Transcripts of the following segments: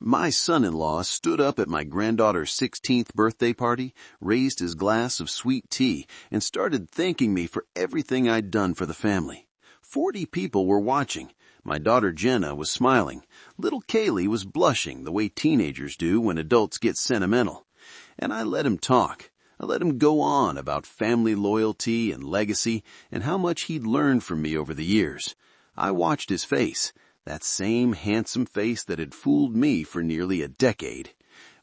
My son-in-law stood up at my granddaughter's 16th birthday party, raised his glass of sweet tea, and started thanking me for everything I'd done for the family. 40 people were watching. My daughter Jenna was smiling. Little Kaylee was blushing the way teenagers do when adults get sentimental. And I let him talk. I let him go on about family loyalty and legacy and how much he'd learned from me over the years. I watched his face. That same handsome face that had fooled me for nearly a decade.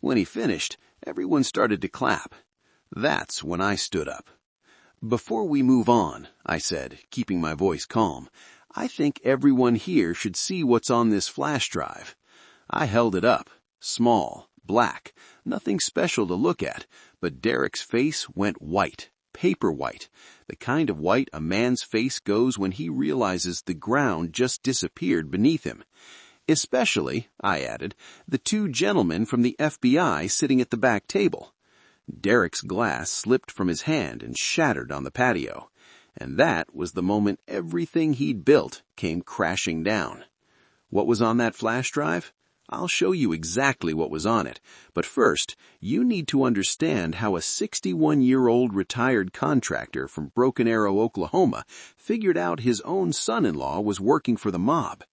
When he finished, everyone started to clap. That's when I stood up. "Before we move on," I said, keeping my voice calm, "I think everyone here should see what's on this flash drive." I held it up. Small, black, nothing special to look at, but Derek's face went white. Paper white, the kind of white a man's face goes when he realizes the ground just disappeared beneath him. Especially, I added, the two gentlemen from the FBI sitting at the back table. Derek's glass slipped from his hand and shattered on the patio, and that was the moment everything he'd built came crashing down. What was on that flash drive? I'll show you exactly what was on it, but first, you need to understand how a 61-year-old retired contractor from Broken Arrow, Oklahoma, figured out his own son-in-law was working for the mob.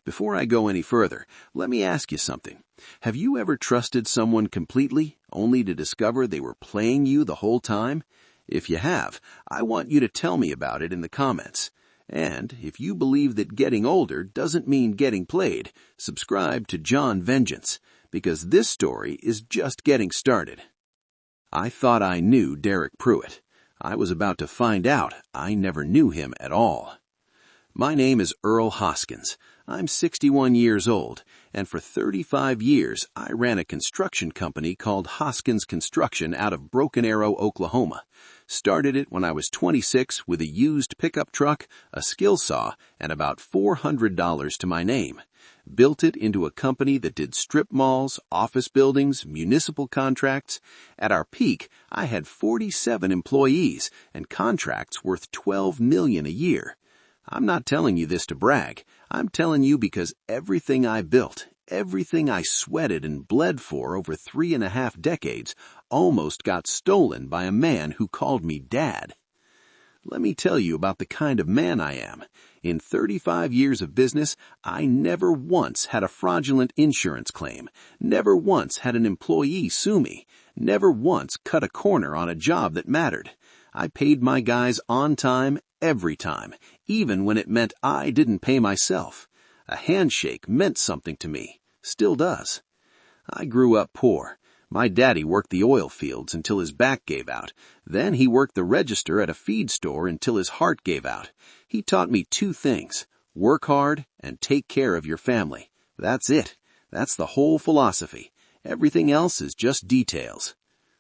Before I go any further, let me ask you something. Have you ever trusted someone completely, only to discover they were playing you the whole time? If you have, I want you to tell me about it in the comments. And if you believe that getting older doesn't mean getting played, subscribe to John Vengeance, because this story is just getting started. I thought I knew Derek Pruitt. I was about to find out I never knew him at all. My name is Earl Hoskins. I'm 61 years old, and for 35 years I ran a construction company called Hoskins Construction out of Broken Arrow, Oklahoma. Started it when I was 26 with a used pickup truck, a skill saw, and about $400 to my name. Built it into a company that did strip malls, office buildings, municipal contracts. At our peak, I had 47 employees and contracts worth $12 million a year. I'm not telling you this to brag. I'm telling you because everything I built, everything I sweated and bled for over 3.5 decades, almost got stolen by a man who called me Dad. Let me tell you about the kind of man I am. In 35 years of business, I never once had a fraudulent insurance claim, never once had an employee sue me, never once cut a corner on a job that mattered. I paid my guys on time, every time, even when it meant I didn't pay myself. A handshake meant something to me, still does. I grew up poor. My daddy worked the oil fields until his back gave out. Then he worked the register at a feed store until his heart gave out. He taught me 2 things: work hard and take care of your family. That's it. That's the whole philosophy. Everything else is just details.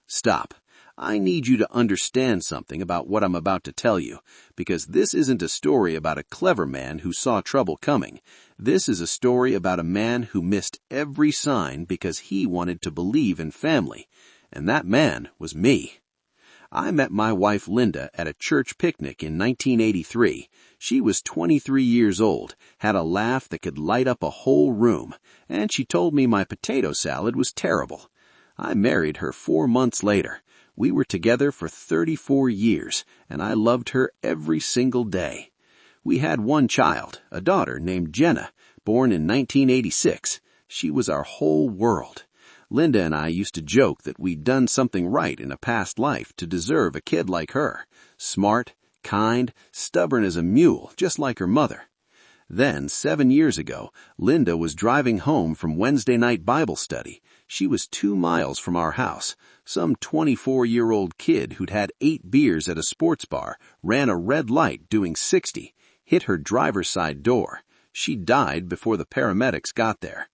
Stop. I need you to understand something about what I'm about to tell you, because this isn't a story about a clever man who saw trouble coming. This is a story about a man who missed every sign because he wanted to believe in family, and that man was me. I met my wife Linda at a church picnic in 1983. She was 23 years old, had a laugh that could light up a whole room, and she told me my potato salad was terrible. I married her 4 months later. We were together for 34 years, and I loved her every single day. We had 1 child, a daughter named Jenna, born in 1986. She was our whole world. Linda and I used to joke that we'd done something right in a past life to deserve a kid like her. Smart, kind, stubborn as a mule, just like her mother. Then, 7 years ago, Linda was driving home from Wednesday night Bible study. She was 2 miles from our house. Some 24-year-old kid who'd had 8 beers at a sports bar ran a red light doing 60, hit her driver's side door. She died before the paramedics got there.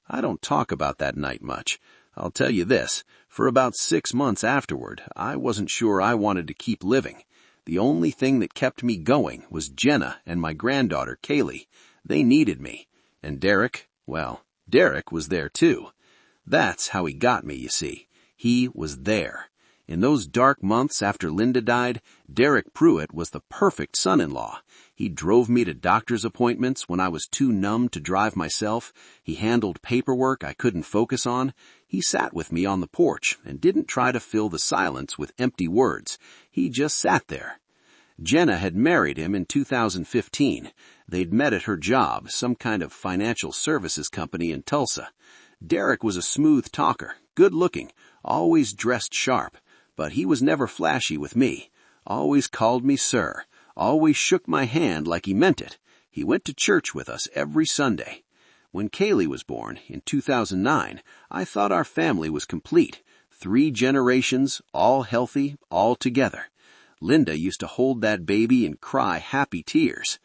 I don't talk about that night much. I'll tell you this, for about 6 months afterward, I wasn't sure I wanted to keep living. The only thing that kept me going was Jenna and my granddaughter, Kaylee. They needed me. And Derek, well, Derek was there too. That's how he got me, you see. He was there. In those dark months after Linda died, Derek Pruitt was the perfect son-in-law. He drove me to doctor's appointments when I was too numb to drive myself. He handled paperwork I couldn't focus on. He sat with me on the porch and didn't try to fill the silence with empty words. He just sat there. Jenna had married him in 2015. They'd met at her job, some kind of financial services company in Tulsa. Derek was a smooth talker, good-looking, always dressed sharp, but he was never flashy with me. Always called me sir, always shook my hand like he meant it. He went to church with us every Sunday. When Kaylee was born, in 2009, I thought our family was complete. 3 generations, all healthy, all together. Linda used to hold that baby and cry happy tears.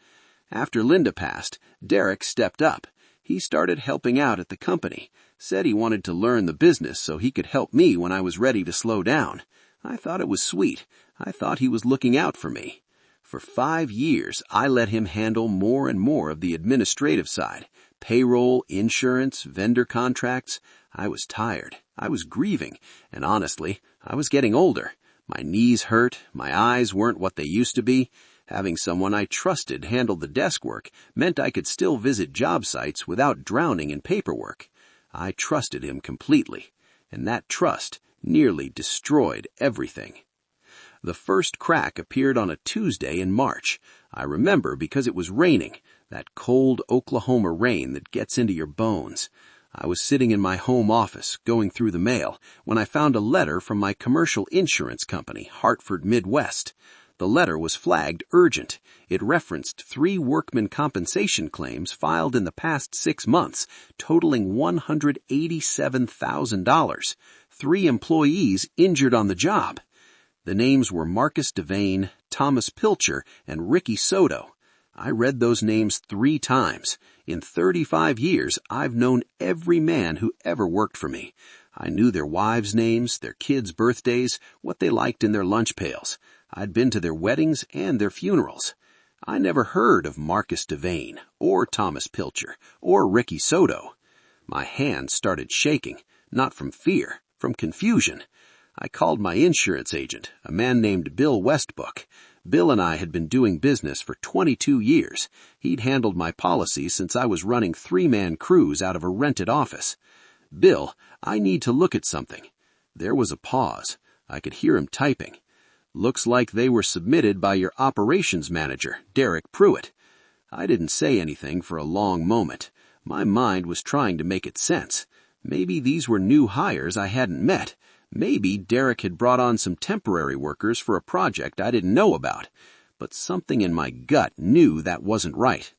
After Linda passed, Derek stepped up. He started helping out at the company, said he wanted to learn the business so he could help me when I was ready to slow down. I thought it was sweet. I thought he was looking out for me. For 5 years, I let him handle more and more of the administrative side. Payroll, insurance, vendor contracts. I was tired. I was grieving. And honestly, I was getting older. My knees hurt. My eyes weren't what they used to be. Having someone I trusted handle the desk work meant I could still visit job sites without drowning in paperwork. I trusted him completely, and that trust nearly destroyed everything. The first crack appeared on a Tuesday in March. I remember because it was raining, that cold Oklahoma rain that gets into your bones. I was sitting in my home office, going through the mail, when I found a letter from my commercial insurance company, Hartford Midwest. The letter was flagged urgent. It referenced 3 workman compensation claims filed in the past 6 months, totaling $187,000. 3 employees injured on the job. The names were Marcus Devane, Thomas Pilcher, and Ricky Soto. I read those names 3 times. In 35 years, I've known every man who ever worked for me. I knew their wives' names, their kids' birthdays, what they liked in their lunch pails. I'd been to their weddings and their funerals. I never heard of Marcus Devane, or Thomas Pilcher, or Ricky Soto. My hands started shaking, not from fear, from confusion. I called my insurance agent, a man named Bill Westbrook. Bill and I had been doing business for 22 years. He'd handled my policy since I was running 3-man crews out of a rented office. "Bill, I need to look at something." There was a pause. I could hear him typing. "Looks like they were submitted by your operations manager, Derek Pruitt." I didn't say anything for a long moment. My mind was trying to make it sense. Maybe these were new hires I hadn't met. Maybe Derek had brought on some temporary workers for a project I didn't know about. But something in my gut knew that wasn't right.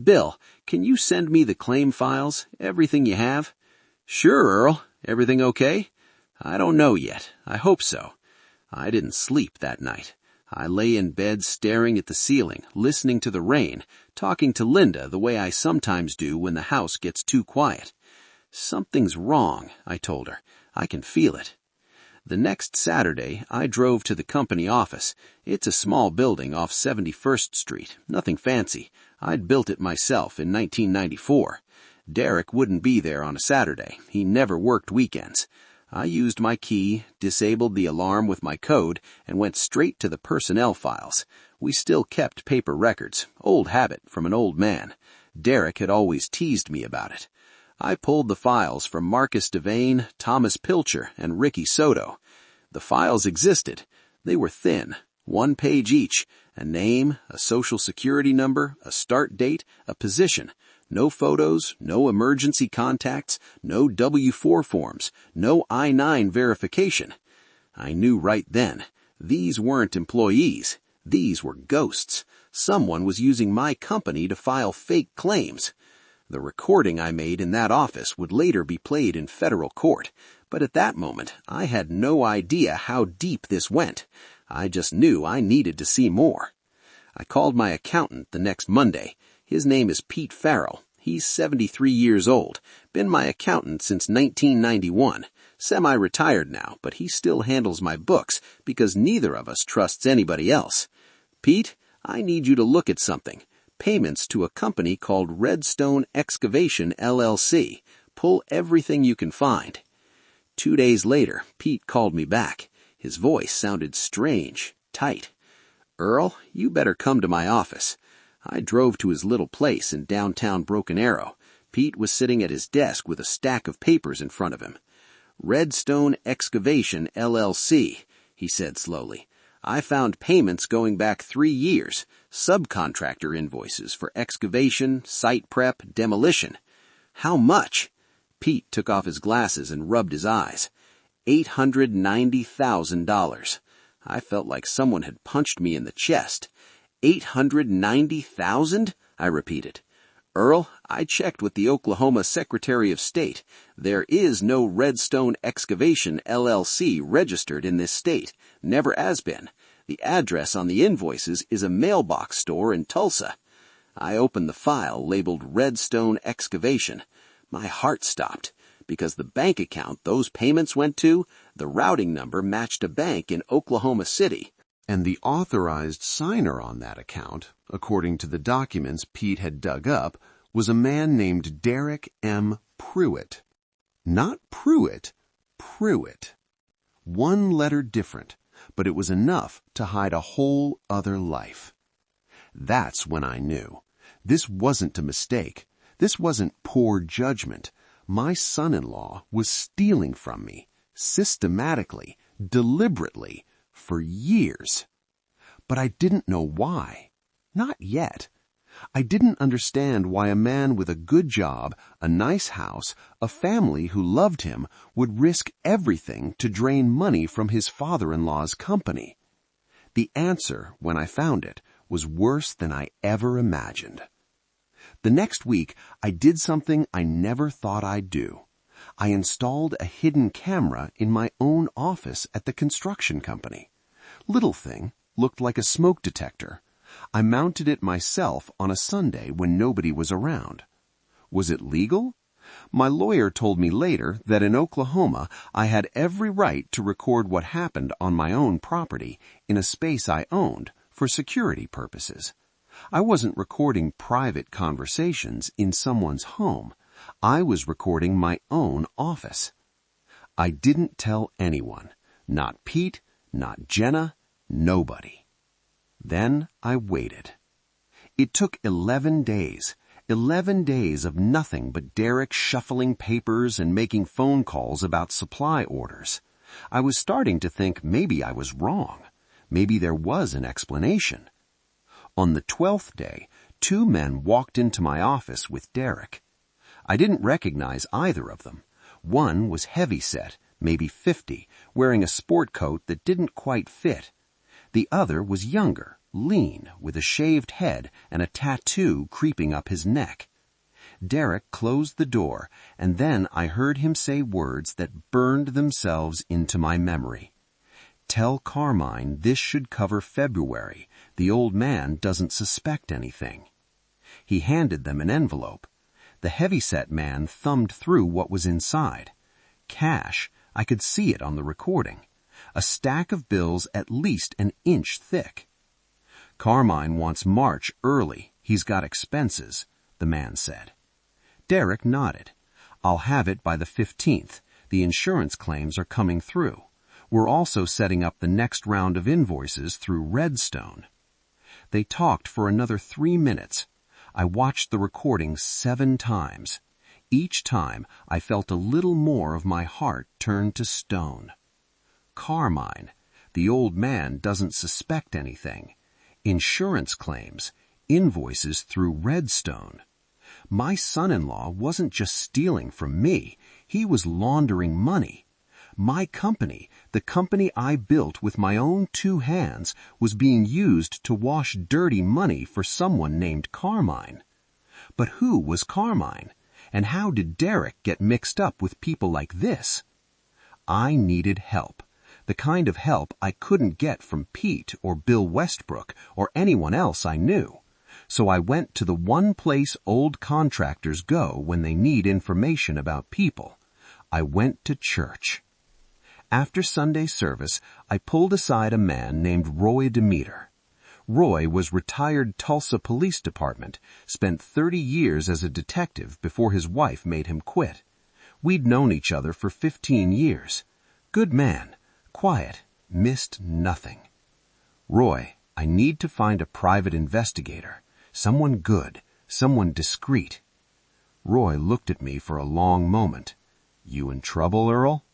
"Bill, can you send me the claim files? Everything you have?" "Sure, Earl. Everything okay?" "I don't know yet. I hope so." I didn't sleep that night. I lay in bed staring at the ceiling, listening to the rain, talking to Linda the way I sometimes do when the house gets too quiet. "Something's wrong," I told her. "I can feel it." The next Saturday, I drove to the company office. It's a small building off 71st Street, nothing fancy. I'd built it myself in 1994. Derek wouldn't be there on a Saturday. He never worked weekends. I used my key, disabled the alarm with my code, and went straight to the personnel files. We still kept paper records, old habit from an old man. Derek had always teased me about it. I pulled the files from Marcus Devane, Thomas Pilcher, and Ricky Soto. The files existed. They were thin, 1 page each, a name, a social security number, a start date, a position. No photos, no emergency contacts, no W-4 forms, no I-9 verification. I knew right then, these weren't employees. These were ghosts. Someone was using my company to file fake claims. The recording I made in that office would later be played in federal court, but at that moment I had no idea how deep this went. I just knew I needed to see more. I called my accountant the next Monday. His name is Pete Farrell. He's 73 years old, been my accountant since 1991. Semi-retired now, but he still handles my books because neither of us trusts anybody else. "Pete, I need you to look at something. Payments to a company called Redstone Excavation, LLC. Pull everything you can find." 2 days later, Pete called me back. His voice sounded strange, tight. "Earl, you better come to my office." I drove to his little place in downtown Broken Arrow. Pete was sitting at his desk with a stack of papers in front of him. "Redstone Excavation, LLC," he said slowly. "I found payments going back 3 years, subcontractor invoices for excavation, site prep, demolition." "How much?" Pete took off his glasses and rubbed his eyes. $890,000. I felt like someone had punched me in the chest. 890,000? I repeated. "Earl, I checked with the Oklahoma Secretary of State. There is no Redstone Excavation, LLC registered in this state. Never has been. The address on the invoices is a mailbox store in Tulsa." I opened the file labeled Redstone Excavation. My heart stopped, because the bank account those payments went to, the routing number matched a bank in Oklahoma City. And the authorized signer on that account, according to the documents Pete had dug up, was a man named Derek M. Pruitt. Not Pruitt, Pruitt. One letter different, but it was enough to hide a whole other life. That's when I knew. This wasn't a mistake. This wasn't poor judgment. My son-in-law was stealing from me, systematically, deliberately, for years. But I didn't know why. Not yet. I didn't understand why a man with a good job, a nice house, a family who loved him would risk everything to drain money from his father-in-law's company. The answer, when I found it, was worse than I ever imagined. The next week, I did something I never thought I'd do. I installed a hidden camera in my own office at the construction company. Little thing, looked like a smoke detector. I mounted it myself on a Sunday when nobody was around. Was it legal? My lawyer told me later that in Oklahoma I had every right to record what happened on my own property in a space I owned for security purposes. I wasn't recording private conversations in someone's home. I was recording my own office. I didn't tell anyone. Not Pete, not Jenna, nobody. Then I waited. It took 11 days. 11 days of nothing but Derek shuffling papers and making phone calls about supply orders. I was starting to think maybe I was wrong. Maybe there was an explanation. On the 12th day, 2 men walked into my office with Derek. I didn't recognize either of them. One was heavy-set, maybe 50, wearing a sport coat that didn't quite fit. The other was younger, lean, with a shaved head and a tattoo creeping up his neck. Derek closed the door, and then I heard him say words that burned themselves into my memory. "Tell Carmine this should cover February. The old man doesn't suspect anything." He handed them an envelope. The heavy-set man thumbed through what was inside. Cash. I could see it on the recording. A stack of bills at least an inch thick. "Carmine wants March early. He's got expenses," the man said. Derek nodded. "I'll have it by the 15th. The insurance claims are coming through. We're also setting up the next round of invoices through Redstone." They talked for another 3 minutes. I watched the recording 7 times. Each time I felt a little more of my heart turn to stone. Carmine. The old man doesn't suspect anything. Insurance claims. Invoices through Redstone. My son-in-law wasn't just stealing from me. He was laundering money. My company, the company I built with my own 2 hands, was being used to wash dirty money for someone named Carmine. But who was Carmine? And how did Derek get mixed up with people like this? I needed help. The kind of help I couldn't get from Pete or Bill Westbrook or anyone else I knew. So I went to the one place old contractors go when they need information about people. I went to church. After Sunday service, I pulled aside a man named Roy Demeter. Roy was retired Tulsa Police Department, spent 30 years as a detective before his wife made him quit. We'd known each other for 15 years. Good man, quiet, missed nothing. Roy, I need to find a private investigator. Someone good, someone discreet. Roy looked at me for a long moment. You in trouble, Earl?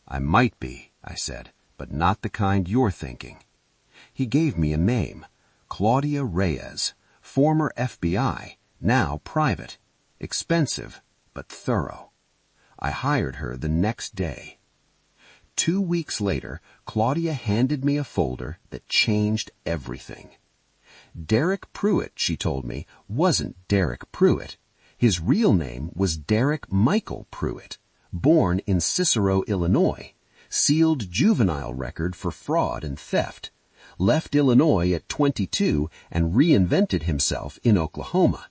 I might be, I said, but not the kind you're thinking. He gave me a name, Claudia Reyes, former FBI, now private, expensive, but thorough. I hired her the next day. 2 weeks later, Claudia handed me a folder that changed everything. Derek Pruitt, she told me, wasn't Derek Pruitt. His real name was Derek Michael Pruitt, born in Cicero, Illinois, sealed juvenile record for fraud and theft, left Illinois at 22 and reinvented himself in Oklahoma.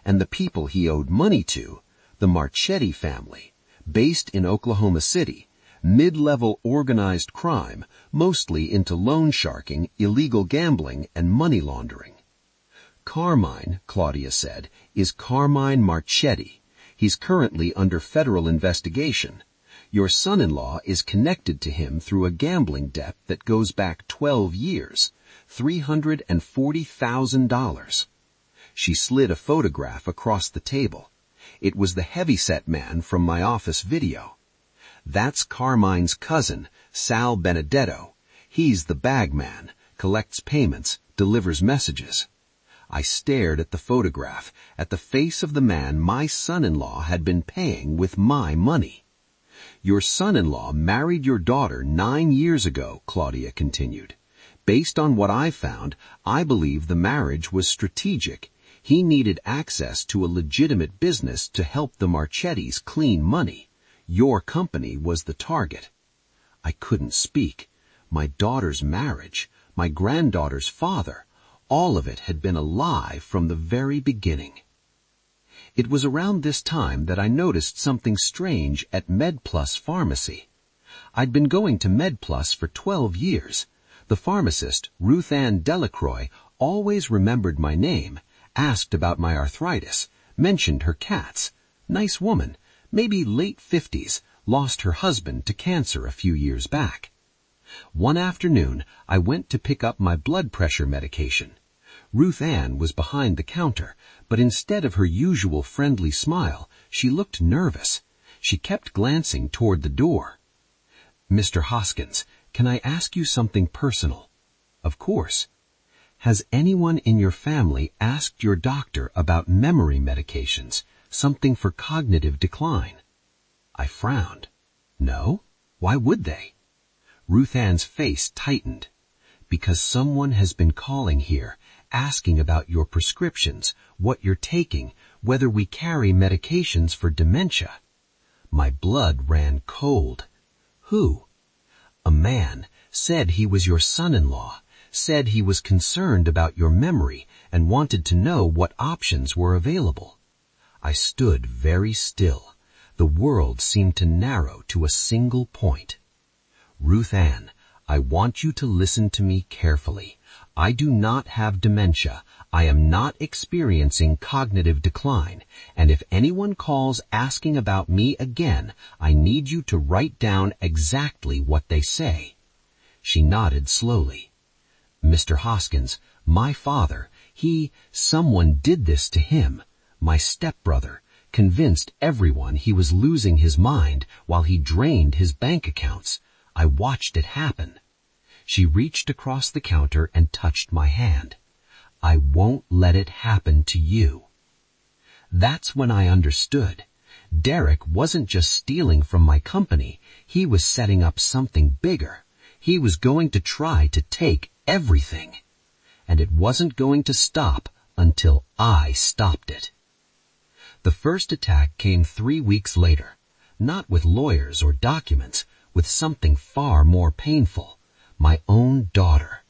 And the people he owed money to, the Marchetti family, based in Oklahoma City, mid-level organized crime, mostly into loan sharking, illegal gambling, and money laundering. Carmine, Claudia said, is Carmine Marchetti. He's currently under federal investigation. Your son-in-law is connected to him through a gambling debt that goes back 12 years, $340,000. She slid a photograph across the table. It was the heavyset man from my office video. That's Carmine's cousin, Sal Benedetto. He's the bag man, collects payments, delivers messages. I stared at the photograph, at the face of the man my son-in-law had been paying with my money. Your son-in-law married your daughter 9 years ago, Claudia continued. Based on what I found, I believe the marriage was strategic. He needed access to a legitimate business to help the Marchettis clean money. Your company was the target. I couldn't speak. My daughter's marriage, my granddaughter's father, all of it had been a lie from the very beginning. It was around this time that I noticed something strange at MedPlus Pharmacy. I'd been going to MedPlus for 12 years. The pharmacist, Ruth Ann Delacroix, always remembered my name, asked about my arthritis, mentioned her cats. Nice woman, maybe late 50s, lost her husband to cancer a few years back. One afternoon, I went to pick up my blood pressure medication. Ruth Ann was behind the counter, but instead of her usual friendly smile, she looked nervous. She kept glancing toward the door. Mr. Hoskins, can I ask you something personal? Of course. Has anyone in your family asked your doctor about memory medications, something for cognitive decline? I frowned. No? Why would they? Ruth Ann's face tightened. Because someone has been calling here, asking about your prescriptions, what you're taking, whether we carry medications for dementia. My blood ran cold. Who? A man said he was your son-in-law, said he was concerned about your memory and wanted to know what options were available. I stood very still. The world seemed to narrow to a single point. Ruth Ann, I want you to listen to me carefully. I do not have dementia. I am not experiencing cognitive decline, and if anyone calls asking about me again, I need you to write down exactly what they say. She nodded slowly. Mr. Hoskins, my father, someone did this to him. My stepbrother, convinced everyone he was losing his mind while he drained his bank accounts. I watched it happen. She reached across the counter and touched my hand. I won't let it happen to you. That's when I understood. Derek wasn't just stealing from my company. He was setting up something bigger. He was going to try to take everything. And it wasn't going to stop until I stopped it. The first attack came 3 weeks later, not with lawyers or documents, with something far more painful. My own daughter.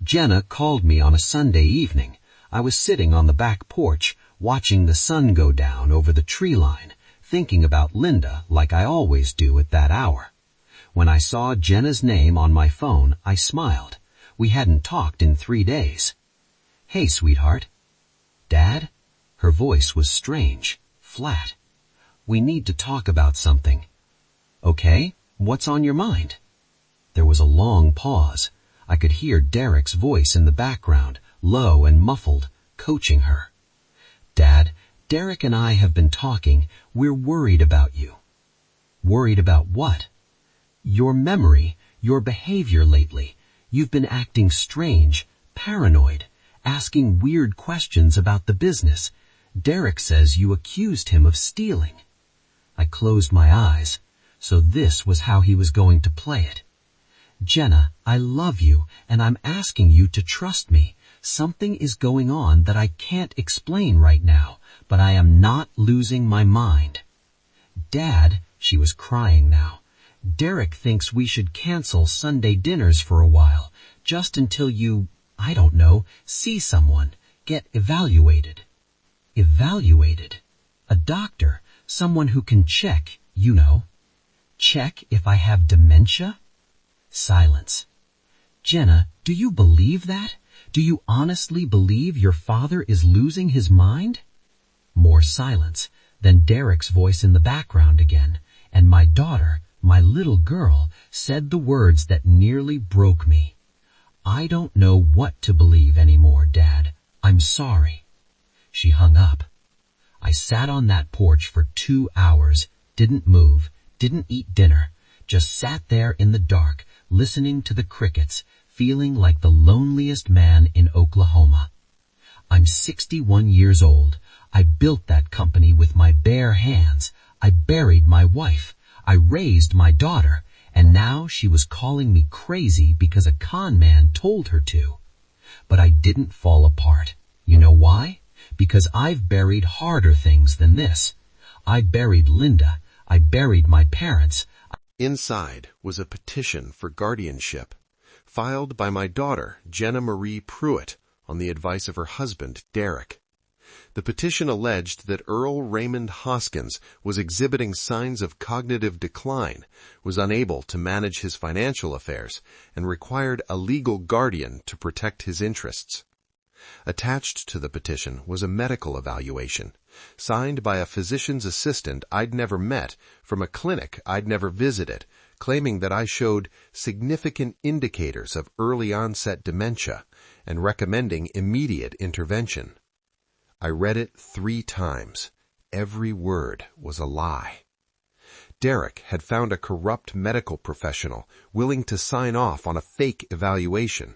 Jenna called me on a Sunday evening. I was sitting on the back porch, watching the sun go down over the tree line, thinking about Linda like I always do at that hour. When I saw Jenna's name on my phone, I smiled. We hadn't talked in 3 days. Hey, sweetheart. Dad? Her voice was strange, flat. We need to talk about something. Okay, what's on your mind? There was a long pause. I could hear Derek's voice in the background, low and muffled, coaching her. "Dad, Derek and I have been talking. We're worried about you." "Worried about what?" "Your memory, your behavior lately. You've been acting strange, paranoid, asking weird questions about the business. Derek says you accused him of stealing." I closed my eyes. So this was how he was going to play it. "Jenna, I love you, and I'm asking you to trust me. Something is going on that I can't explain right now, but I am not losing my mind." "Dad," she was crying now, "Derek thinks we should cancel Sunday dinners for a while, just until you, I don't know, see someone, get evaluated." Evaluated? A doctor, someone who can check, you know. Check if I have dementia? Silence. "Jenna, do you believe that? Do you honestly believe your father is losing his mind?" More silence, then Derek's voice in the background again, and my daughter, my little girl, said the words that nearly broke me. "I don't know what to believe anymore, Dad. I'm sorry." She hung up. I sat on that porch for 2 hours, didn't move, didn't eat dinner, just sat there in the dark, listening to the crickets, feeling like the loneliest man in Oklahoma. I'm 61 years old. I built that company with my bare hands. I buried my wife. I raised my daughter. And now she was calling me crazy because a con man told her to. But I didn't fall apart. You know why? Because I've buried harder things than this. I buried Linda. I buried my parents. Inside was a petition for guardianship, filed by my daughter, Jenna Marie Pruitt, on the advice of her husband, Derek. The petition alleged that Earl Raymond Hoskins was exhibiting signs of cognitive decline, was unable to manage his financial affairs, and required a legal guardian to protect his interests. Attached to the petition was a medical evaluation, signed by a physician's assistant I'd never met from a clinic I'd never visited, claiming that I showed significant indicators of early-onset dementia and recommending immediate intervention. I read it 3 times. Every word was a lie. Derek had found a corrupt medical professional willing to sign off on a fake evaluation.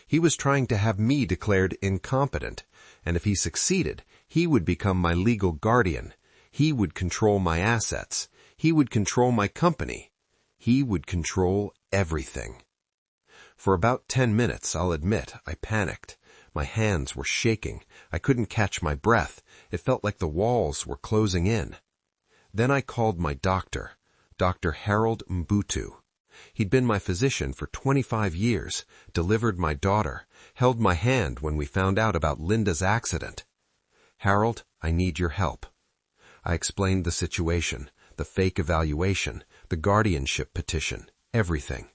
He was trying to have me declared incompetent, and if he succeeded, he would become my legal guardian. He would control my assets. He would control my company. He would control everything. For about 10 minutes, I'll admit, I panicked. My hands were shaking. I couldn't catch my breath. It felt like the walls were closing in. Then I called my doctor, Dr. Harold Mbutu. He'd been my physician for 25 years, delivered my daughter, held my hand when we found out about Linda's accident. "Harold, I need your help." I explained the situation, the fake evaluation, the guardianship petition, everything.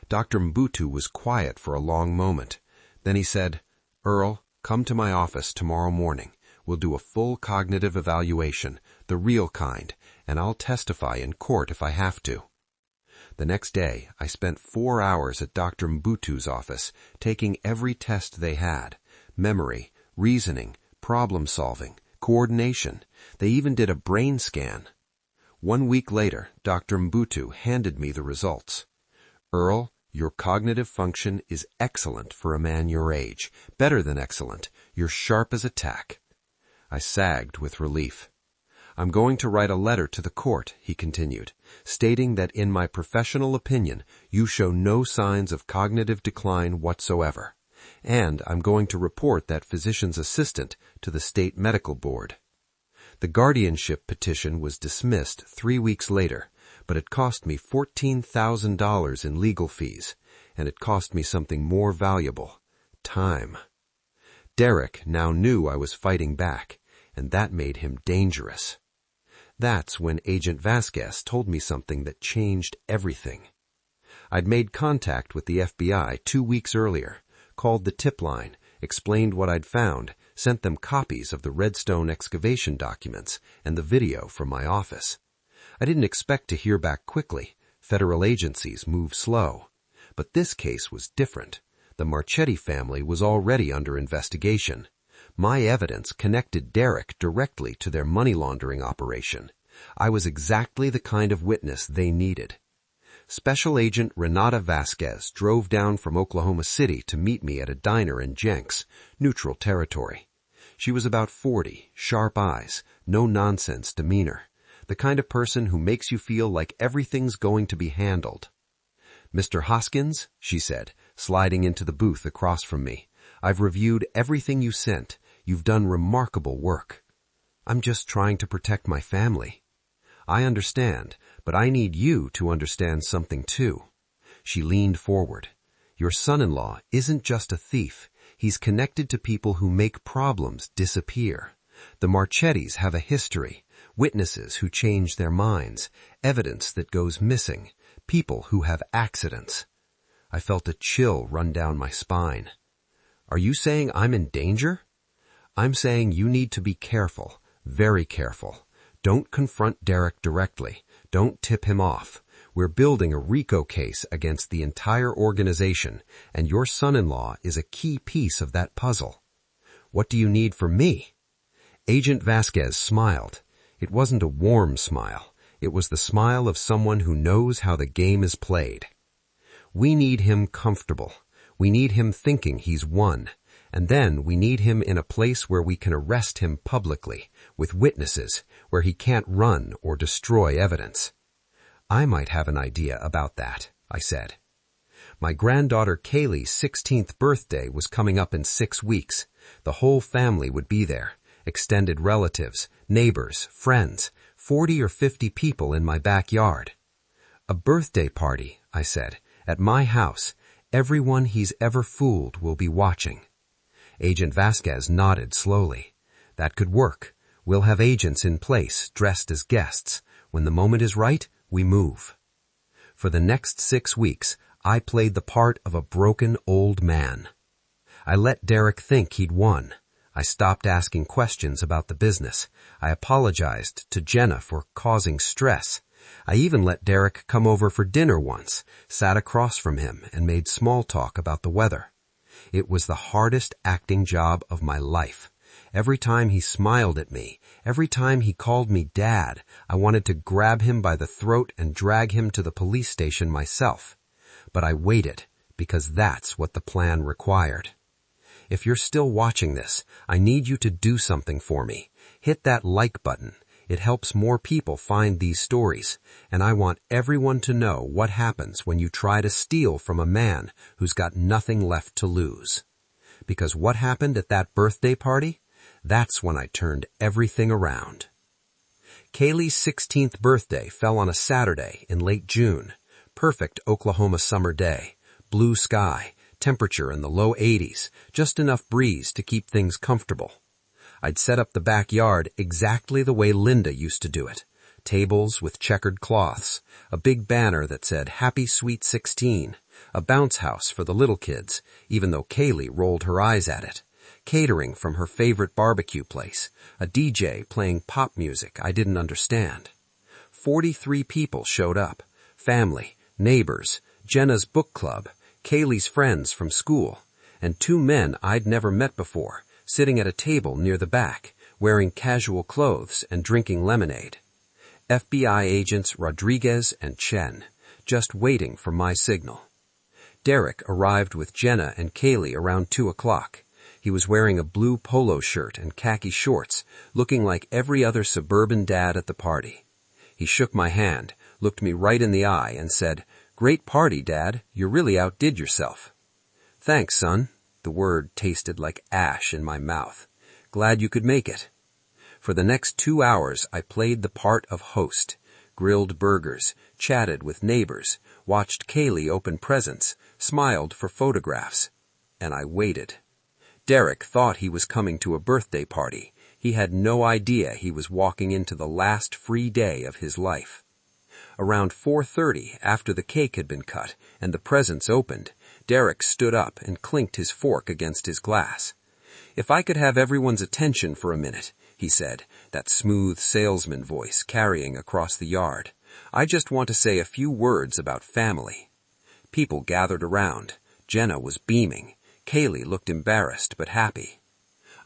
Dr. Mbutu was quiet for a long moment. Then he said, "Earl, come to my office tomorrow morning. We'll do a full cognitive evaluation, the real kind, and I'll testify in court if I have to." The next day, I spent 4 hours at Dr. Mbutu's office, taking every test they had: memory, reasoning, problem-solving, coordination. They even did a brain scan. 1 week later, Dr. Mbutu handed me the results. "Earl, your cognitive function is excellent for a man your age. Better than excellent. You're sharp as a tack." I sagged with relief. "I'm going to write a letter to the court," he continued, "stating that in my professional opinion, you show no signs of cognitive decline whatsoever. And I'm going to report that physician's assistant to the state medical board." The guardianship petition was dismissed 3 weeks later, but it cost me $14,000 in legal fees, and it cost me something more valuable: time. Derek now knew I was fighting back, and that made him dangerous. That's when Agent Vasquez told me something that changed everything. I'd made contact with the FBI 2 weeks earlier, called the tip line, explained what I'd found, sent them copies of the Redstone excavation documents and the video from my office. I didn't expect to hear back quickly. Federal agencies move slow. But this case was different. The Marchetti family was already under investigation. My evidence connected Derek directly to their money laundering operation. I was exactly the kind of witness they needed. Special Agent Renata Vasquez drove down from Oklahoma City to meet me at a diner in Jenks, neutral territory. She was about 40, sharp eyes, no-nonsense demeanor, the kind of person who makes you feel like everything's going to be handled. "Mr. Hoskins," she said, sliding into the booth across from me, "I've reviewed everything you sent. You've done remarkable work." "I'm just trying to protect my family." "I understand, but I need you to understand something too." She leaned forward. "Your son-in-law isn't just a thief. He's connected to people who make problems disappear. The Marchettis have a history, witnesses who change their minds, evidence that goes missing, people who have accidents." I felt a chill run down my spine. "Are you saying I'm in danger?" "I'm saying you need to be careful, very careful. Don't confront Derek directly. Don't tip him off. We're building a RICO case against the entire organization, and your son-in-law is a key piece of that puzzle." "What do you need from me?" Agent Vasquez smiled. It wasn't a warm smile. It was the smile of someone who knows how the game is played. "We need him comfortable. We need him thinking he's won. And then we need him in a place where we can arrest him publicly, with witnesses, where he can't run or destroy evidence." "I might have an idea about that," I said. My granddaughter Kaylee's 16th birthday was coming up in 6 weeks. The whole family would be there. Extended relatives, neighbors, friends, 40 or 50 people in my backyard. "A birthday party," I said, "at my house. Everyone he's ever fooled will be watching." Agent Vasquez nodded slowly. "That could work. We'll have agents in place, dressed as guests. When the moment is right, we move." For the next 6 weeks, I played the part of a broken old man. I let Derek think he'd won. I stopped asking questions about the business. I apologized to Jenna for causing stress. I even let Derek come over for dinner once, sat across from him, and made small talk about the weather. It was the hardest acting job of my life. Every time he smiled at me, every time he called me Dad, I wanted to grab him by the throat and drag him to the police station myself. But I waited, because that's what the plan required. If you're still watching this, I need you to do something for me. Hit that like button. It helps more people find these stories, and I want everyone to know what happens when you try to steal from a man who's got nothing left to lose. Because what happened at that birthday party? That's when I turned everything around. Kaylee's 16th birthday fell on a Saturday in late June. Perfect Oklahoma summer day. Blue sky, temperature in the low 80s, just enough breeze to keep things comfortable. I'd set up the backyard exactly the way Linda used to do it. Tables with checkered cloths, a big banner that said Happy Sweet 16, a bounce house for the little kids, even though Kaylee rolled her eyes at it, catering from her favorite barbecue place, a DJ playing pop music I didn't understand. 43 people showed up, family, neighbors, Jenna's book club, Kaylee's friends from school, and 2 men I'd never met before, sitting at a table near the back, wearing casual clothes and drinking lemonade. FBI agents Rodriguez and Chen, just waiting for my signal. Derek arrived with Jenna and Kaylee around 2 o'clock. He was wearing a blue polo shirt and khaki shorts, looking like every other suburban dad at the party. He shook my hand, looked me right in the eye, and said, "Great party, Dad. You really outdid yourself." "Thanks, son." The word tasted like ash in my mouth. "Glad you could make it." For the next 2 hours, I played the part of host, grilled burgers, chatted with neighbors, watched Kaylee open presents, smiled for photographs, and I waited. Derek thought he was coming to a birthday party. He had no idea he was walking into the last free day of his life. Around 4:30, after the cake had been cut and the presents opened, Derek stood up and clinked his fork against his glass. "If I could have everyone's attention for a minute," he said, that smooth salesman voice carrying across the yard. "I just want to say a few words about family." People gathered around. Jenna was beaming. Kaylee looked embarrassed but happy.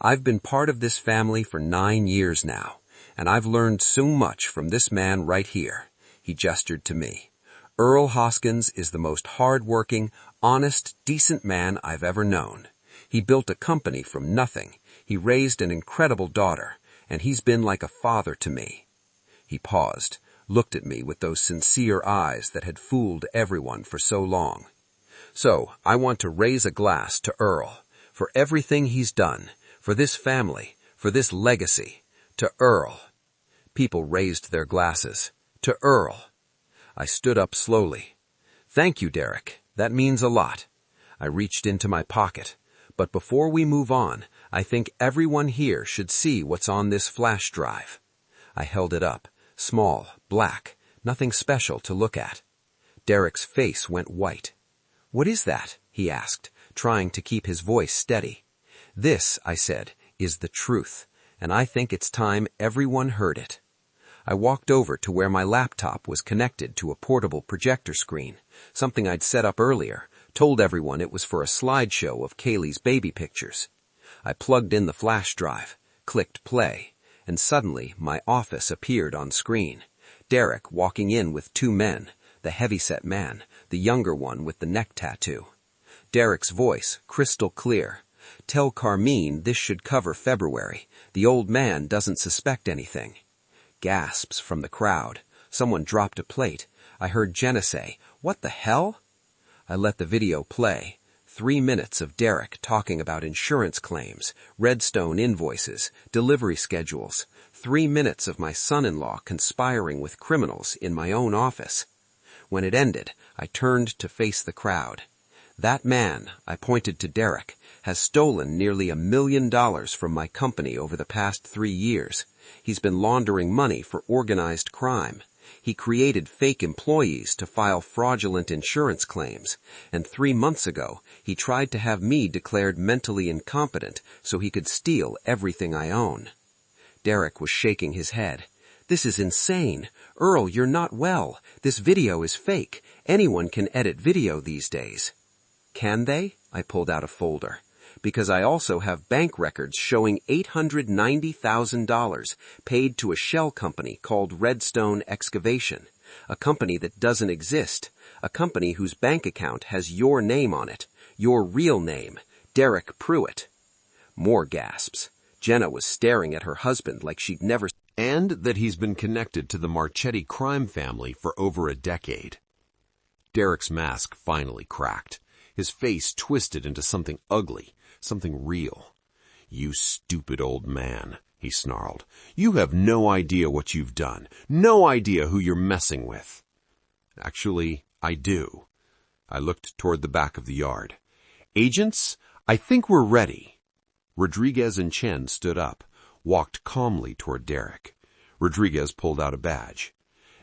I've been part of this family for 9 years now, and I've learned so much from this man right here. He gestured to me. Earl Hoskins is the most hard-working, honest, decent man I've ever known. He built a company from nothing. He raised an incredible daughter, and he's been like a father to me. He paused, looked at me with those sincere eyes that had fooled everyone for so long. So, I want to raise a glass to Earl, for everything he's done, for this family, for this legacy, to Earl. People raised their glasses. To Earl. I stood up slowly. Thank you, Derek. That means a lot. I reached into my pocket. But before we move on, I think everyone here should see what's on this flash drive. I held it up. Small, black, nothing special to look at. Derek's face went white. What is that? He asked, trying to keep his voice steady. This, I said, is the truth, and I think it's time everyone heard it. I walked over to where my laptop was connected to a portable projector screen, something I'd set up earlier, told everyone it was for a slideshow of Kaylee's baby pictures. I plugged in the flash drive, clicked play, and suddenly my office appeared on screen. Derek walking in with 2 men, the heavyset man, the younger one with the neck tattoo. Derek's voice, crystal clear. Tell Carmine this should cover February. The old man doesn't suspect anything. Gasps from the crowd. Someone dropped a plate. I heard Jenna say, "What the hell?" I let the video play. 3 minutes of Derek talking about insurance claims, Redstone invoices, delivery schedules. 3 minutes of my son-in-law conspiring with criminals in my own office. When it ended, I turned to face the crowd. That man, I pointed to Derek, has stolen nearly $1 million from my company over the past 3 years. He's been laundering money for organized crime. He created fake employees to file fraudulent insurance claims, and 3 months ago, he tried to have me declared mentally incompetent so he could steal everything I own. Derek was shaking his head. This is insane. Earl, you're not well. This video is fake. Anyone can edit video these days. Can they? I pulled out a folder. Because I also have bank records showing $890,000 paid to a shell company called Redstone Excavation, a company that doesn't exist, a company whose bank account has your name on it, your real name, Derek Pruitt. More gasps. Jenna was staring at her husband like she'd never... And that he's been connected to the Marchetti crime family for over a decade. Derek's mask finally cracked. His face twisted into something ugly, something real. "You stupid old man," he snarled. "You have no idea what you've done, no idea who you're messing with." Actually, I do. I looked toward the back of the yard. "Agents, I think we're ready." Rodriguez and Chen stood up, walked calmly toward Derek. Rodriguez pulled out a badge.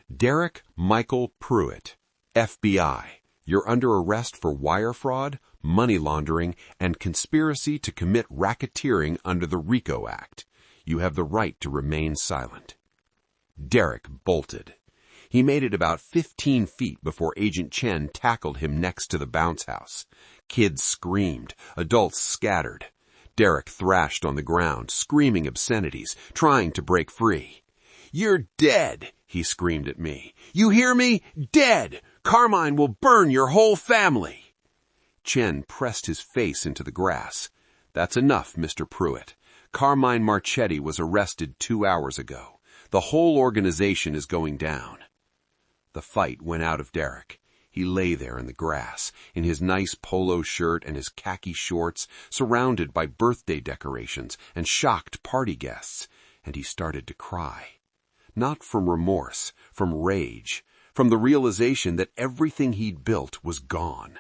"Derek Michael Pruitt, FBI. You're under arrest for wire fraud, money laundering, and conspiracy to commit racketeering under the RICO Act. You have the right to remain silent." Derek bolted. He made it about 15 feet before Agent Chen tackled him next to the bounce house. Kids screamed. Adults scattered. Derek thrashed on the ground, screaming obscenities, trying to break free. "You're dead," he screamed at me. "You hear me? Dead! Carmine will burn your whole family." Chen pressed his face into the grass. "That's enough, Mr. Pruitt. Carmine Marchetti was arrested 2 hours ago. The whole organization is going down." The fight went out of Derek. He lay there in the grass, in his nice polo shirt and his khaki shorts, surrounded by birthday decorations and shocked party guests, and he started to cry. Not from remorse, from rage, from the realization that everything he'd built was gone.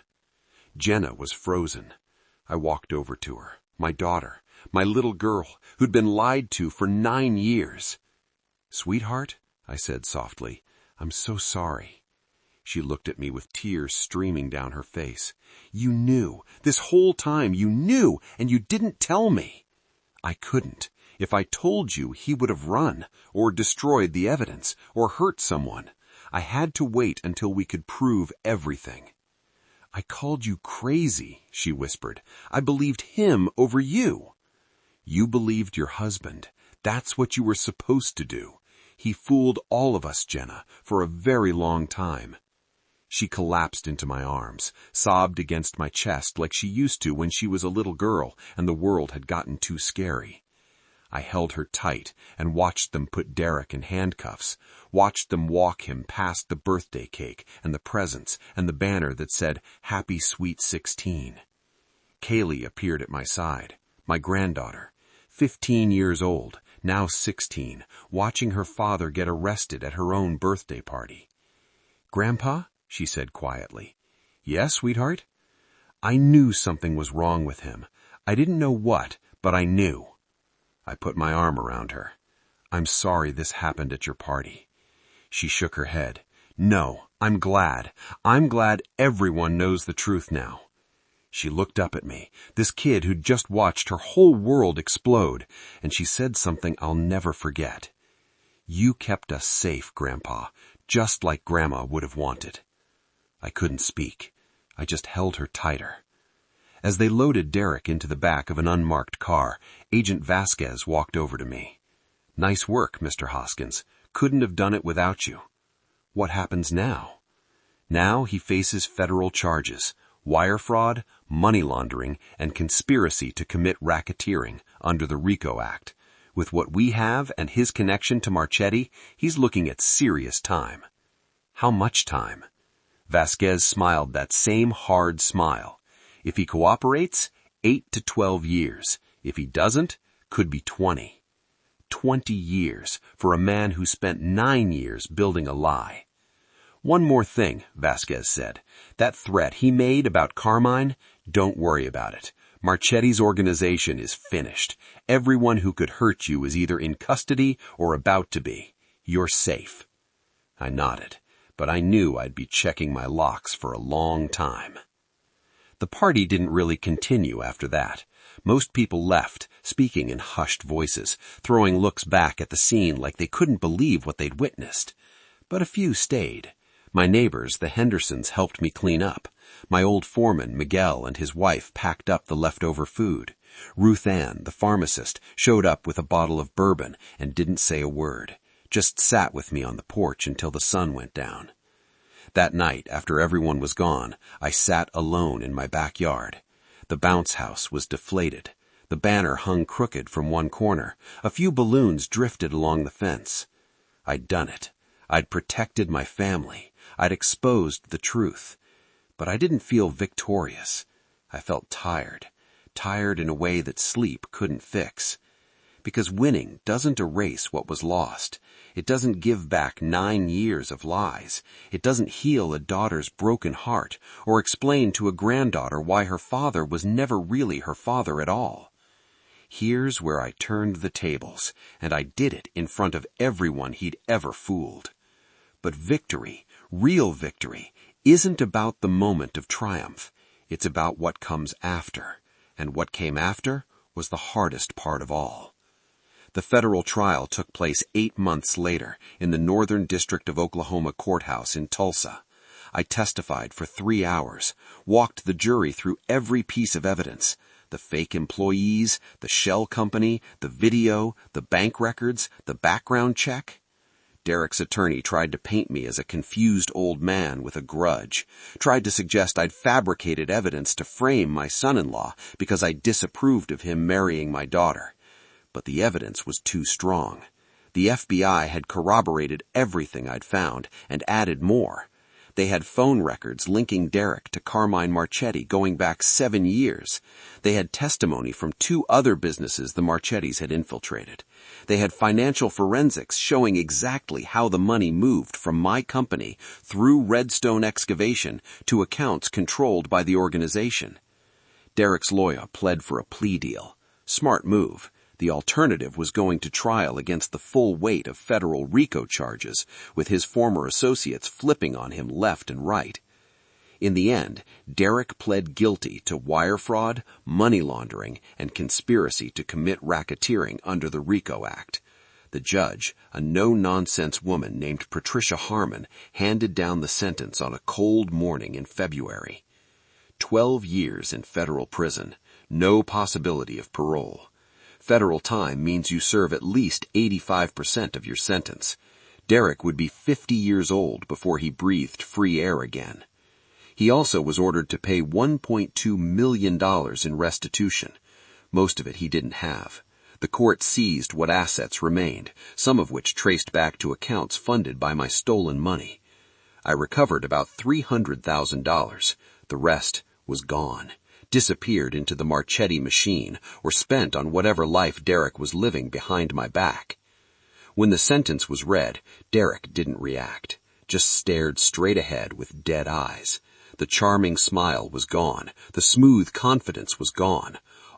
Jenna was frozen. I walked over to her, my daughter, my little girl, who'd been lied to for 9 years. "Sweetheart," I said softly, "I'm so sorry." She looked at me with tears streaming down her face. "You knew. This whole time you knew, and you didn't tell me." "I couldn't. If I told you, he would have run, or destroyed the evidence, or hurt someone. I had to wait until we could prove everything." I called you crazy, she whispered. I believed him over you. You believed your husband. That's what you were supposed to do. He fooled all of us, Jenna, for a very long time. She collapsed into my arms, sobbed against my chest like she used to when she was a little girl and the world had gotten too scary. I held her tight and watched them put Derek in handcuffs, watched them walk him past the birthday cake and the presents and the banner that said, Happy Sweet 16. Kaylee appeared at my side, my granddaughter, 15 years old, now 16, watching her father get arrested at her own birthday party. Grandpa? She said quietly. Yes, sweetheart? I knew something was wrong with him. I didn't know what, but I knew. I put my arm around her. I'm sorry this happened at your party. She shook her head. No, I'm glad. I'm glad everyone knows the truth now. She looked up at me, this kid who'd just watched her whole world explode, and she said something I'll never forget. You kept us safe, Grandpa, just like Grandma would have wanted. I couldn't speak. I just held her tighter. As they loaded Derek into the back of an unmarked car, Agent Vasquez walked over to me. Nice work, Mr. Hoskins. Couldn't have done it without you. What happens now? Now he faces federal charges, wire fraud, money laundering, and conspiracy to commit racketeering under the RICO Act. With what we have and his connection to Marchetti, he's looking at serious time. How much time? Vasquez smiled that same hard smile. If he cooperates, 8 to 12 years. If he doesn't, could be 20. 20 years for a man who spent 9 years building a lie. One more thing, Vasquez said. That threat he made about Carmine, don't worry about it. Marchetti's organization is finished. Everyone who could hurt you is either in custody or about to be. You're safe. I nodded, but I knew I'd be checking my locks for a long time. The party didn't really continue after that. Most people left, speaking in hushed voices, throwing looks back at the scene like they couldn't believe what they'd witnessed. But a few stayed. My neighbors, the Hendersons, helped me clean up. My old foreman, Miguel, and his wife packed up the leftover food. Ruth Ann, the pharmacist, showed up with a bottle of bourbon and didn't say a word, just sat with me on the porch until the sun went down. That night, after everyone was gone, I sat alone in my backyard. The bounce house was deflated. The banner hung crooked from one corner. A few balloons drifted along the fence. I'd done it. I'd protected my family. I'd exposed the truth. But I didn't feel victorious. I felt tired. Tired in a way that sleep couldn't fix. Because winning doesn't erase what was lost. It doesn't give back 9 years of lies. It doesn't heal a daughter's broken heart or explain to a granddaughter why her father was never really her father at all. Here's where I turned the tables, and I did it in front of everyone he'd ever fooled. But victory, real victory, isn't about the moment of triumph. It's about what comes after. And what came after was the hardest part of all. The federal trial took place 8 months later in the Northern District of Oklahoma courthouse in Tulsa. I testified for 3 hours, walked the jury through every piece of evidence, the fake employees, the shell company, the video, the bank records, the background check. Derek's attorney tried to paint me as a confused old man with a grudge, tried to suggest I'd fabricated evidence to frame my son-in-law because I disapproved of him marrying my daughter. But the evidence was too strong. The FBI had corroborated everything I'd found and added more. They had phone records linking Derek to Carmine Marchetti going back 7 years. They had testimony from 2 other businesses the Marchettis had infiltrated. They had financial forensics showing exactly how the money moved from my company through Redstone Excavation to accounts controlled by the organization. Derek's lawyer pled for a plea deal. Smart move. The alternative was going to trial against the full weight of federal RICO charges, with his former associates flipping on him left and right. In the end, Derek pled guilty to wire fraud, money laundering, and conspiracy to commit racketeering under the RICO Act. The judge, a no-nonsense woman named Patricia Harmon, handed down the sentence on a cold morning in February. 12 years in federal prison. No possibility of parole. Federal time means you serve at least 85% of your sentence. Derek would be 50 years old before he breathed free air again. He also was ordered to pay $1.2 million in restitution. Most of it he didn't have. The court seized what assets remained, some of which traced back to accounts funded by my stolen money. I recovered about $300,000. The rest was gone, disappeared into the Marchetti machine, or spent on whatever life Derek was living behind my back. When the sentence was read, Derek didn't react, just stared straight ahead with dead eyes. The charming smile was gone. The smooth confidence was gone.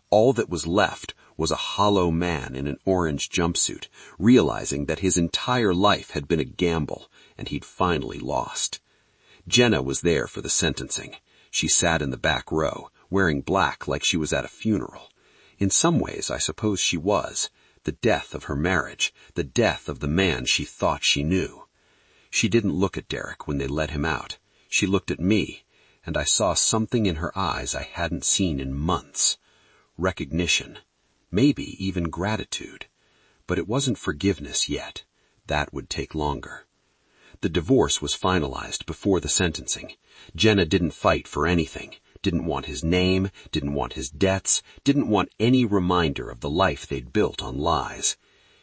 All that was left was a hollow man in an orange jumpsuit, realizing that his entire life had been a gamble, and he'd finally lost. Jenna was there for the sentencing. She sat in the back row, wearing black like she was at a funeral. In some ways, I suppose she was. The death of her marriage, the death of the man she thought she knew. She didn't look at Derek when they let him out. She looked at me, and I saw something in her eyes I hadn't seen in months. Recognition. Maybe even gratitude. But it wasn't forgiveness yet. That would take longer. The divorce was finalized before the sentencing. Jenna didn't fight for anything, didn't want his name, didn't want his debts, didn't want any reminder of the life they'd built on lies.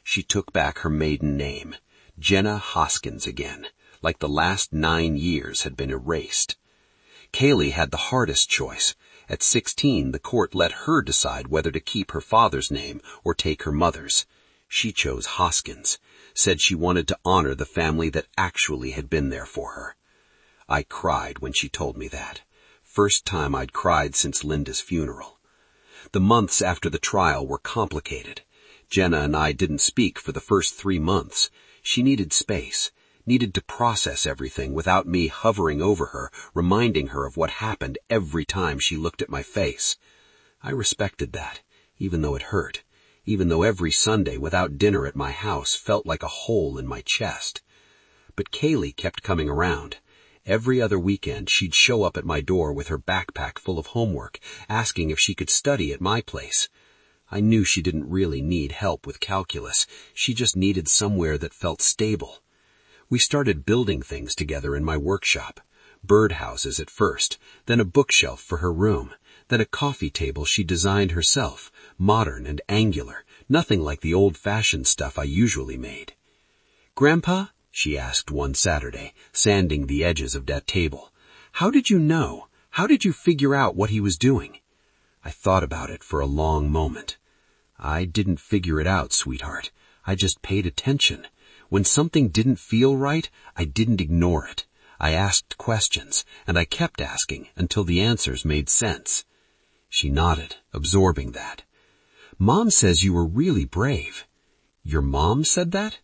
She took back her maiden name, Jenna Hoskins again, like the last 9 years had been erased. Kaylee had the hardest choice. At 16, the court let her decide whether to keep her father's name or take her mother's. She chose Hoskins, said she wanted to honor the family that actually had been there for her. I cried when she told me that. First time I'd cried since Linda's funeral. The months after the trial were complicated. Jenna and I didn't speak for the first 3 months. She needed space, needed to process everything without me hovering over her, reminding her of what happened every time she looked at my face. I respected that, even though it hurt, even though every Sunday without dinner at my house felt like a hole in my chest. But Kaylee kept coming around. Every other weekend she'd show up at my door with her backpack full of homework, asking if she could study at my place. I knew she didn't really need help with calculus. She just needed somewhere that felt stable. We started building things together in my workshop. Birdhouses at first, then a bookshelf for her room, then a coffee table she designed herself, modern and angular, nothing like the old-fashioned stuff I usually made. "Grandpa," she asked one Saturday, sanding the edges of that table, "how did you know? How did you figure out what he was doing?" I thought about it for a long moment. "I didn't figure it out, sweetheart. I just paid attention. When something didn't feel right, I didn't ignore it. I asked questions, and I kept asking until the answers made sense." She nodded, absorbing that. "Mom says you were really brave." "Your mom said that?"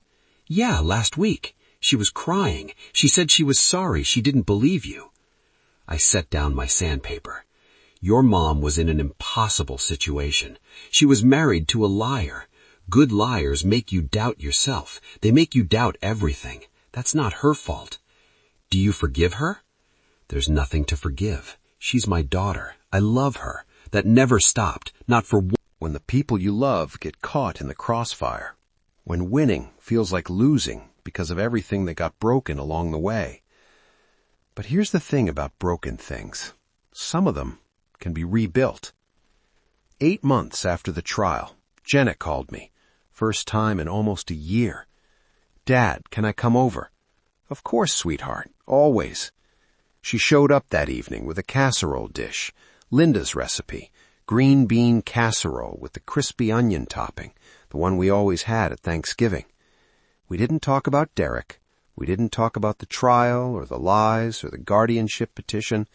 "Yeah, last week. She was crying. She said she was sorry she didn't believe you." I set down my sandpaper. "Your mom was in an impossible situation. She was married to a liar. Good liars make you doubt yourself. They make you doubt everything. That's not her fault." "Do you forgive her?" "There's nothing to forgive. She's my daughter. I love her. That never stopped, not for one." When the people you love get caught in the crossfire, when winning feels like losing because of everything that got broken along the way. But here's the thing about broken things. Some of them can be rebuilt. 8 months after the trial, Jenna called me. First time in almost a year. "Dad, can I come over?" "Of course, sweetheart, always." She showed up that evening with a casserole dish, Linda's recipe, green bean casserole with the crispy onion topping, the one we always had at Thanksgiving. We didn't talk about Derek. We didn't talk about the trial or the lies or the guardianship petition.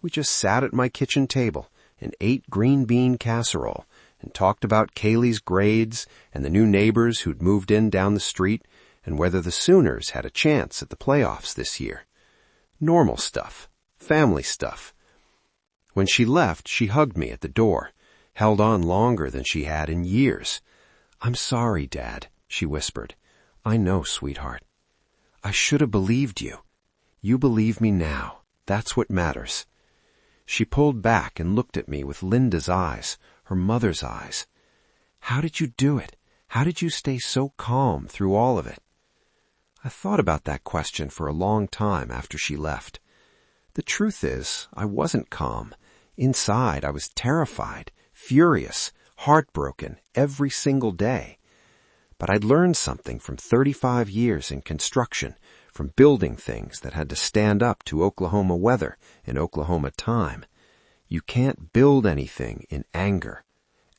We just sat at my kitchen table and ate green bean casserole and talked about Kaylee's grades and the new neighbors who'd moved in down the street and whether the Sooners had a chance at the playoffs this year. Normal stuff. Family stuff. When she left, she hugged me at the door, held on longer than she had in years. "I'm sorry, Dad," she whispered. "I know, sweetheart. I should have believed you. You believe me now. That's what matters." She pulled back and looked at me with Linda's eyes, her mother's eyes. "How did you do it? How did you stay so calm through all of it?" I thought about that question for a long time after she left. The truth is, I wasn't calm. Inside, I was terrified, furious, heartbroken every single day. But I'd learned something from 35 years in construction, from building things that had to stand up to Oklahoma weather and Oklahoma time. You can't build anything in anger.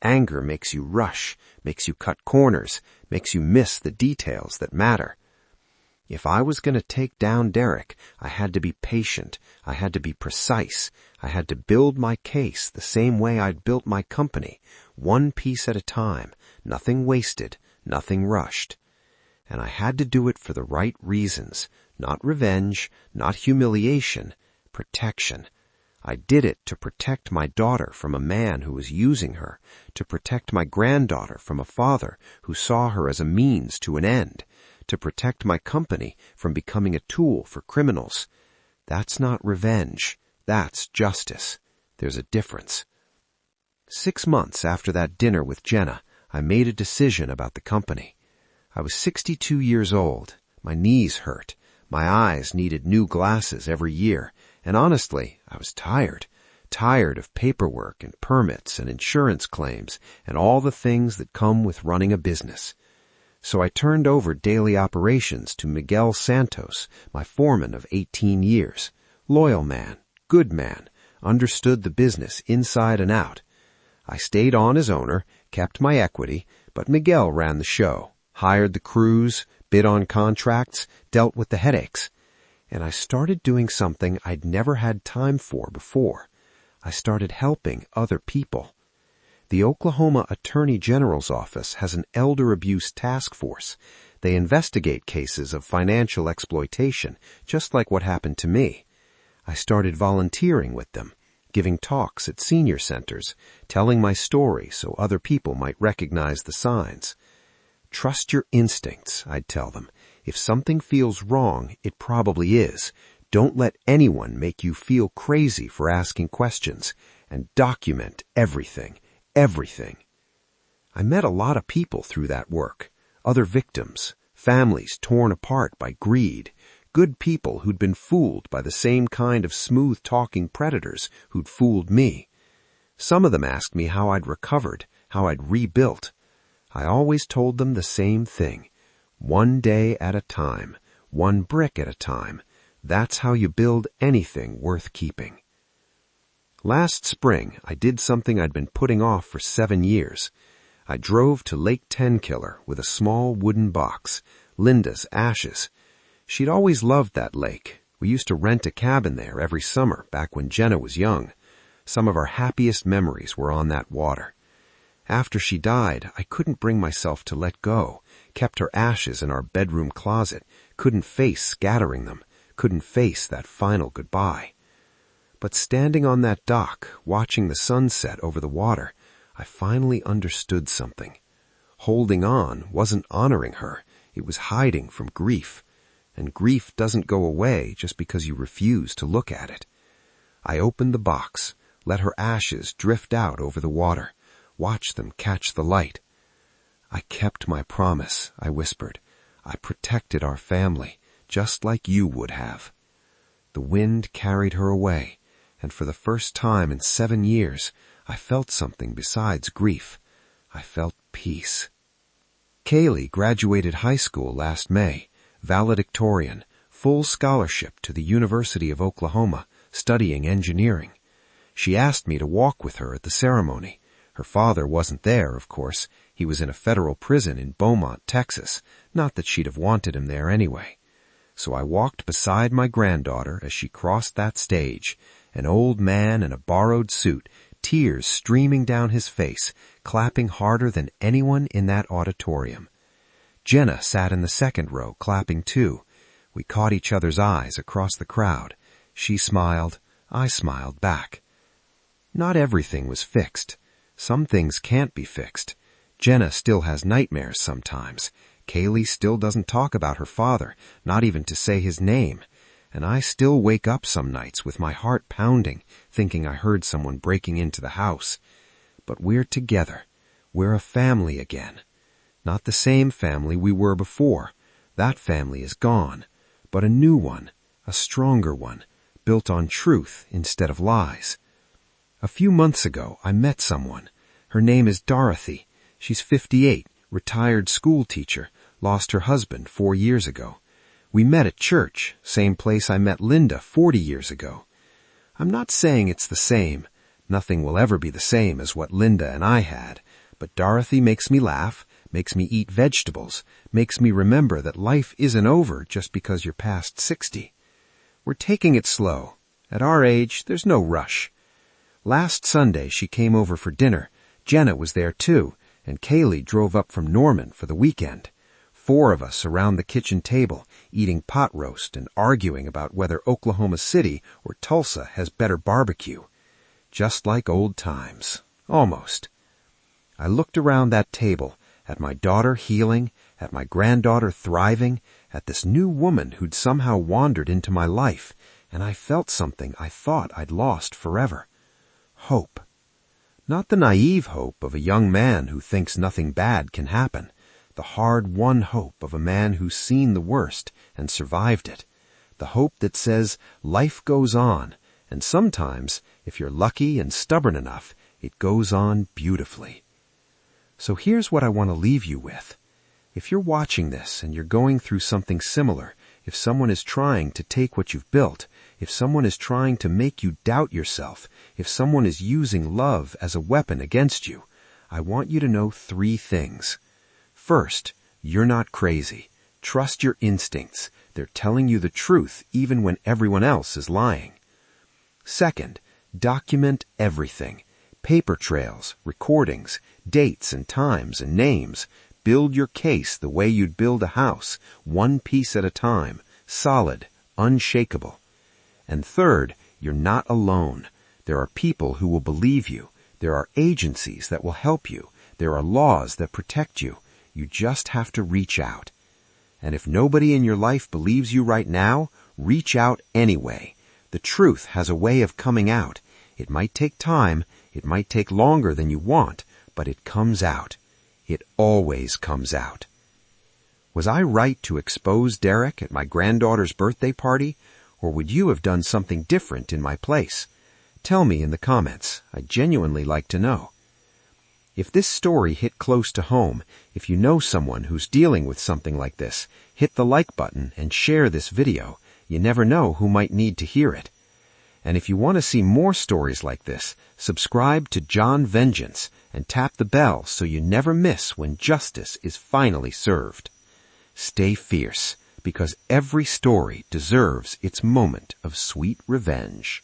Anger makes you rush, makes you cut corners, makes you miss the details that matter. If I was going to take down Derek, I had to be patient, I had to be precise, I had to build my case the same way I'd built my company, one piece at a time, nothing wasted, nothing rushed. And I had to do it for the right reasons, not revenge, not humiliation, protection. I did it to protect my daughter from a man who was using her, to protect my granddaughter from a father who saw her as a means to an end, to protect my company from becoming a tool for criminals. That's not revenge. That's justice. There's a difference. 6 months after that dinner with Jenna, I made a decision about the company. I was 62 years old. My knees hurt. My eyes needed new glasses every year. And honestly, I was tired of paperwork and permits and insurance claims and all the things that come with running a business. So I turned over daily operations to Miguel Santos, my foreman of 18 years. Loyal man, good man, understood the business inside and out. I stayed on as owner, kept my equity, but Miguel ran the show, hired the crews, bid on contracts, dealt with the headaches. And I started doing something I'd never had time for before. I started helping other people. The Oklahoma Attorney General's office has an elder abuse task force. They investigate cases of financial exploitation, just like what happened to me. I started volunteering with them, giving talks at senior centers, telling my story so other people might recognize the signs. Trust your instincts, I'd tell them. If something feels wrong, it probably is. Don't let anyone make you feel crazy for asking questions, and document everything. Everything. I met a lot of people through that work. Other victims, families torn apart by greed, good people who'd been fooled by the same kind of smooth-talking predators who'd fooled me. Some of them asked me how I'd recovered, how I'd rebuilt. I always told them the same thing. One day at a time, one brick at a time. That's how you build anything worth keeping. Last spring, I did something I'd been putting off for 7 years. I drove to Lake Tenkiller with a small wooden box, Linda's ashes. She'd always loved that lake. We used to rent a cabin there every summer back when Jenna was young. Some of our happiest memories were on that water. After she died, I couldn't bring myself to let go, kept her ashes in our bedroom closet, couldn't face scattering them, couldn't face that final goodbye. But standing on that dock, watching the sunset over the water, I finally understood something. Holding on wasn't honoring her, it was hiding from grief. And grief doesn't go away just because you refuse to look at it. I opened the box, let her ashes drift out over the water, watched them catch the light. I kept my promise, I whispered. I protected our family, just like you would have. The wind carried her away, and for the first time in 7 years, I felt something besides grief. I felt peace. Kaylee graduated high school last May, valedictorian, full scholarship to the University of Oklahoma, studying engineering. She asked me to walk with her at the ceremony. Her father wasn't there, of course. He was in a federal prison in Beaumont, Texas. Not that she'd have wanted him there anyway. So I walked beside my granddaughter as she crossed that stage, an old man in a borrowed suit, tears streaming down his face, clapping harder than anyone in that auditorium. Jenna sat in the second row, clapping too. We caught each other's eyes across the crowd. She smiled. I smiled back. Not everything was fixed. Some things can't be fixed. Jenna still has nightmares sometimes. Kaylee still doesn't talk about her father, not even to say his name. and I still wake up some nights with my heart pounding, thinking I heard someone breaking into the house. But we're together. We're a family again. Not the same family we were before. That family is gone. But a new one, a stronger one, built on truth instead of lies. A few months ago, I met someone. Her name is Dorothy. She's 58, retired school teacher, lost her husband 4 years ago. We met at church, same place I met Linda 40 years ago. I'm not saying it's the same. Nothing will ever be the same as what Linda and I had. But Dorothy makes me laugh, makes me eat vegetables, makes me remember that life isn't over just because you're past 60. We're taking it slow. At our age, there's no rush. Last Sunday, she came over for dinner. Jenna was there too, and Kaylee drove up from Norman for the weekend. 4 of us around the kitchen table, eating pot roast and arguing about whether Oklahoma City or Tulsa has better barbecue. Just like old times. Almost. I looked around that table, at my daughter healing, at my granddaughter thriving, at this new woman who'd somehow wandered into my life, and I felt something I thought I'd lost forever. Hope. Not the naive hope of a young man who thinks nothing bad can happen. The hard-won hope of a man who's seen the worst and survived it. The hope that says life goes on, and sometimes, if you're lucky and stubborn enough, it goes on beautifully. So here's what I want to leave you with. If you're watching this and you're going through something similar, if someone is trying to take what you've built, if someone is trying to make you doubt yourself, if someone is using love as a weapon against you, I want you to know 3 things. First, you're not crazy. Trust your instincts. They're telling you the truth even when everyone else is lying. Second, document everything. Paper trails, recordings, dates and times and names. Build your case the way you'd build a house, one piece at a time, solid, unshakable. And third, you're not alone. There are people who will believe you. There are agencies that will help you. There are laws that protect you. You just have to reach out. And if nobody in your life believes you right now, reach out anyway. The truth has a way of coming out. It might take time. It might take longer than you want, but it comes out. It always comes out. Was I right to expose Derek at my granddaughter's birthday party, or would you have done something different in my place? Tell me in the comments. I'd genuinely like to know. If this story hit close to home, if you know someone who's dealing with something like this, hit the like button and share this video. You never know who might need to hear it. And if you want to see more stories like this, subscribe to John Vengeance and tap the bell so you never miss when justice is finally served. Stay fierce, because every story deserves its moment of sweet revenge.